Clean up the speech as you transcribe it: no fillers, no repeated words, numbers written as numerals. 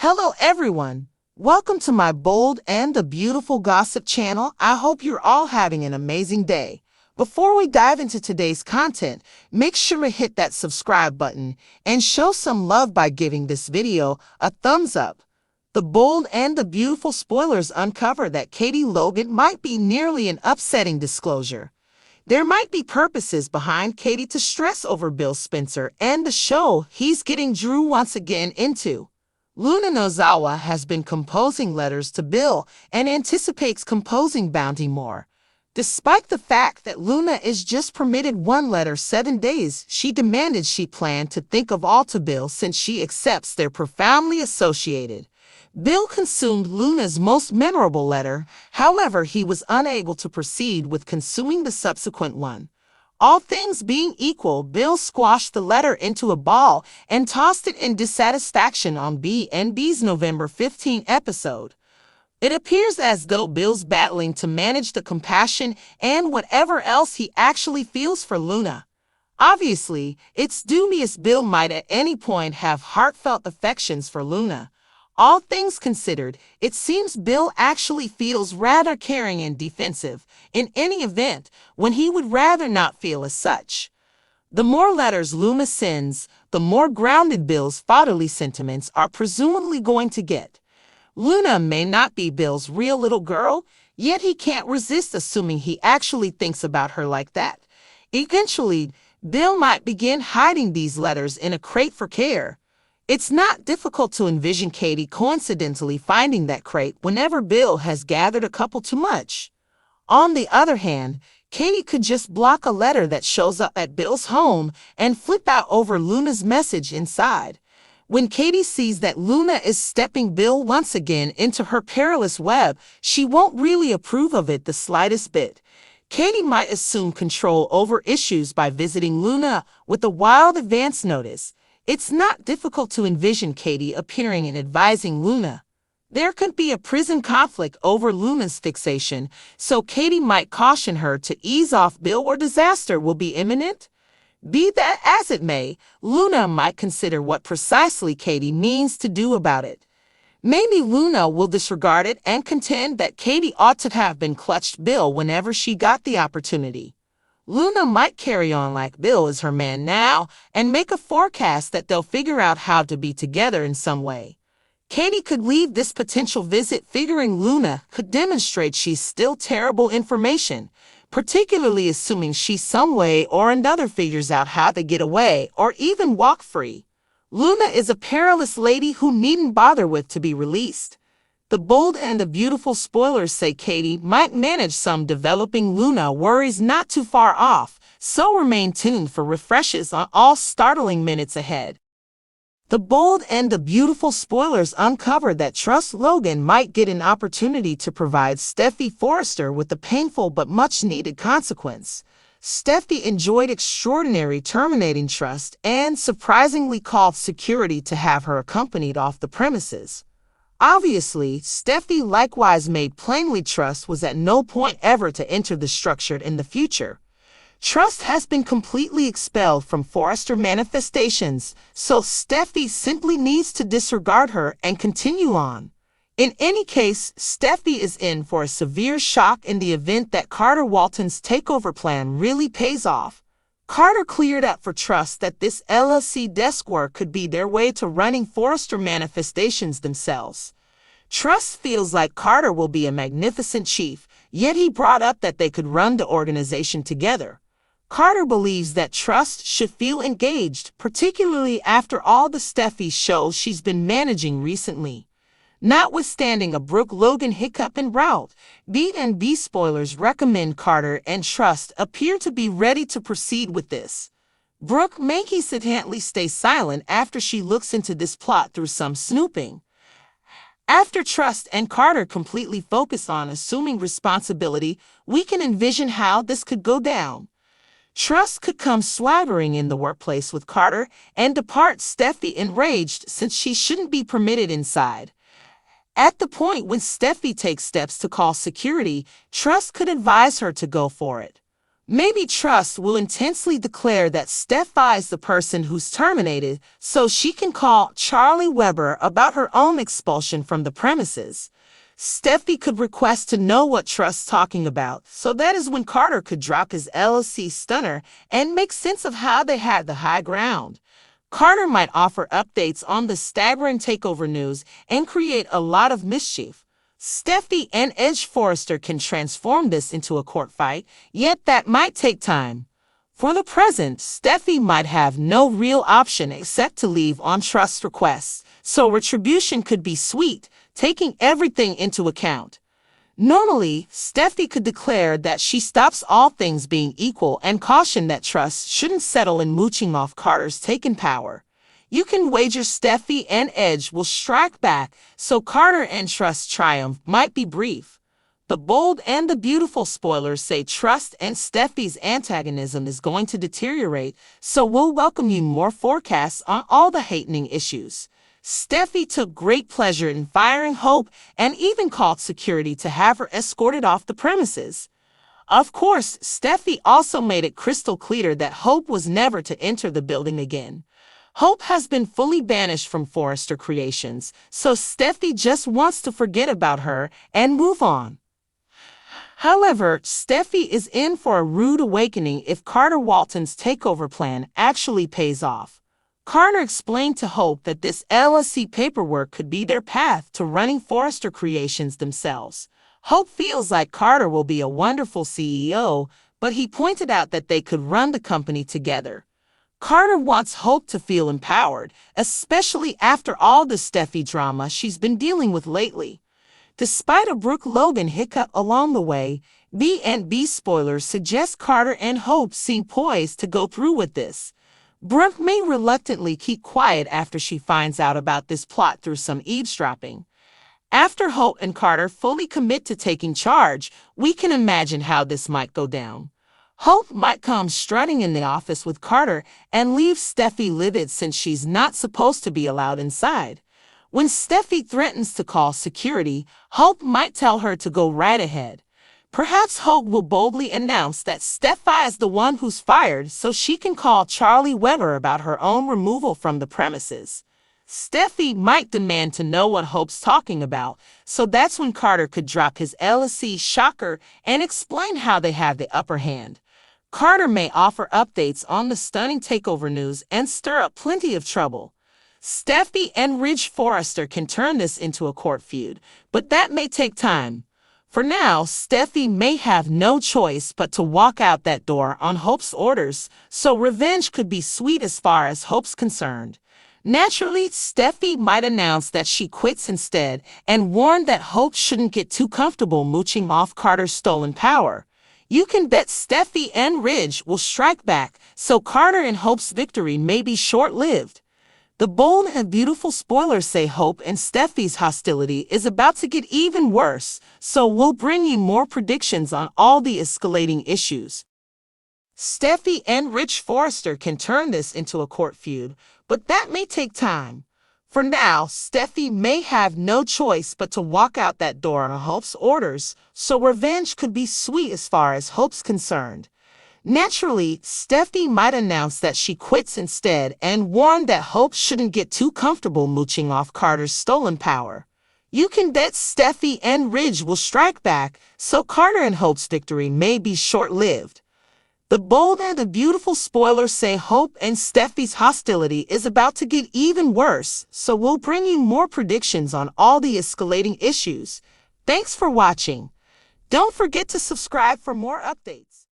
Hello everyone! Welcome to my bold and the beautiful gossip channel. I hope you're all having an amazing day. Before we dive into today's content, make sure to hit that subscribe button and show some love by giving this video a thumbs up. The bold and the beautiful spoilers uncover that Katie Logan might be nearly an upsetting disclosure. There might be purposes behind Katie to stress over Bill Spencer and the show he's getting Drew once again into. Luna Nozawa has been composing letters to Bill and anticipates composing Bounty more. Despite the fact that Luna is just permitted one letter 7 days, she demanded she planned to think of all to Bill since she accepts they're profoundly associated. Bill consumed Luna's most memorable letter, however, he was unable to proceed with consuming the subsequent one. All things being equal, Bill squashed the letter into a ball and tossed it in dissatisfaction on B&B's November 15 episode. It appears as though Bill's battling to manage the compassion and whatever else he actually feels for Luna. Obviously, it's dubious Bill might at any point have heartfelt affections for Luna. All things considered, it seems Bill actually feels rather caring and defensive, in any event, when he would rather not feel as such. The more letters Luna sends, the more grounded Bill's fatherly sentiments are presumably going to get. Luna may not be Bill's real little girl, yet he can't resist assuming he actually thinks about her like that. Eventually, Bill might begin hiding these letters in a crate for care. It's not difficult to envision Katie coincidentally finding that crate whenever Bill has gathered a couple too much. On the other hand, Katie could just block a letter that shows up at Bill's home and flip out over Luna's message inside. When Katie sees that Luna is stepping Bill once again into her perilous web, she won't really approve of it the slightest bit. Katie might assume control over issues by visiting Luna with a wild advance notice. It's not difficult to envision Katie appearing and advising Luna. There could be a prison conflict over Luna's fixation, so Katie might caution her to ease off Bill or disaster will be imminent. Be that as it may, Luna might consider what precisely Katie means to do about it. Maybe Luna will disregard it and contend that Katie ought to have been clutched Bill whenever she got the opportunity. Luna might carry on like Bill is her man now and make a forecast that they'll figure out how to be together in some way. Katie could leave this potential visit figuring Luna could demonstrate she's still terrible information, particularly assuming she some way or another figures out how to get away or even walk free. Luna is a perilous lady who needn't bother with to be released. The bold and the beautiful spoilers say Katie might manage some developing Luna worries not too far off, so remain tuned for refreshes on all startling minutes ahead. The bold and the beautiful spoilers uncover that Trust Logan might get an opportunity to provide Steffy Forrester with a painful but much-needed consequence. Steffy enjoyed extraordinary terminating Trust and surprisingly called security to have her accompanied off the premises. Obviously, Steffy likewise made plainly Trust was at no point ever to enter the structure in the future. Trust has been completely expelled from Forrester manifestations, so Steffy simply needs to disregard her and continue on. In any case, Steffy is in for a severe shock in the event that Carter Walton's takeover plan really pays off. Carter cleared up for Trust that this LLC desk work could be their way to running Forrester manifestations themselves. Trust feels like Carter will be a magnificent chief, yet he brought up that they could run the organization together. Carter believes that Trust should feel engaged, particularly after all the Steffy shows she's been managing recently. Notwithstanding a Brooke Logan hiccup en route, B&B spoilers recommend Carter and Trust appear to be ready to proceed with this. Brooke may hesitantly stay silent after she looks into this plot through some snooping. After Trust and Carter completely focus on assuming responsibility, we can envision how this could go down. Trust could come swaggering in the workplace with Carter and depart Steffy enraged since she shouldn't be permitted inside. At the point when Steffy takes steps to call security, Trust could advise her to go for it. Maybe Trust will intensely declare that Steffi is the person who's terminated so she can call Charlie Weber about her own expulsion from the premises. Steffi could request to know what Trust's talking about, so that is when Carter could drop his LLC stunner and make sense of how they had the high ground. Carter might offer updates on the staggering takeover news and create a lot of mischief. Steffi and Edge Forrester can transform this into a court fight, yet that might take time. For the present, Steffi might have no real option except to leave on Trust's requests, so retribution could be sweet, taking everything into account. Normally, Steffi could declare that she stops all things being equal and caution that Trust shouldn't settle in mooching off Carter's taken power. You can wager Steffi and Edge will strike back, so Carter and Trust's triumph might be brief. The bold and the beautiful spoilers say Trust and Steffi's antagonism is going to deteriorate, so we'll welcome you more forecasts on all the hatening issues. Steffi took great pleasure in firing Hope and even called security to have her escorted off the premises. Of course, Steffi also made it crystal clear that Hope was never to enter the building again. Hope has been fully banished from Forrester Creations, so Steffi just wants to forget about her and move on. However, Steffi is in for a rude awakening if Carter Walton's takeover plan actually pays off. Carter explained to Hope that this LLC paperwork could be their path to running Forrester Creations themselves. Hope feels like Carter will be a wonderful CEO, but he pointed out that they could run the company together. Carter wants Hope to feel empowered, especially after all the Steffi drama she's been dealing with lately. Despite a Brooke Logan hiccup along the way, B&B spoilers suggest Carter and Hope seem poised to go through with this. Brooke may reluctantly keep quiet after she finds out about this plot through some eavesdropping. After Hope and Carter fully commit to taking charge, we can imagine how this might go down. Hope might come strutting in the office with Carter and leave Steffi livid since she's not supposed to be allowed inside. When Steffi threatens to call security, Hope might tell her to go right ahead. Perhaps Hope will boldly announce that Steffi is the one who's fired so she can call Charlie Weber about her own removal from the premises. Steffi might demand to know what Hope's talking about, so that's when Carter could drop his LLC shocker and explain how they have the upper hand. Carter may offer updates on the stunning takeover news and stir up plenty of trouble. Steffi and Ridge Forrester can turn this into a court feud, but that may take time. For now, Steffi may have no choice but to walk out that door on Hope's orders, so revenge could be sweet as far as Hope's concerned. Naturally, Steffi might announce that she quits instead and warn that Hope shouldn't get too comfortable mooching off Carter's stolen power. You can bet Steffi and Ridge will strike back, so Carter and Hope's victory may be short-lived. The bold and beautiful spoilers say Hope and Steffi's hostility is about to get even worse, so we'll bring you more predictions on all the escalating issues. Steffi and Ridge Forrester can turn this into a court feud, but that may take time. For now, Steffi may have no choice but to walk out that door on Hope's orders, so revenge could be sweet as far as Hope's concerned. Naturally, Steffi might announce that she quits instead and warn that Hope shouldn't get too comfortable mooching off Carter's stolen power. You can bet Steffi and Ridge will strike back, so Carter and Hope's victory may be short-lived. The bold and the beautiful spoilers say Hope and Steffi's hostility is about to get even worse, so we'll bring you more predictions on all the escalating issues. Thanks for watching. Don't forget to subscribe for more updates.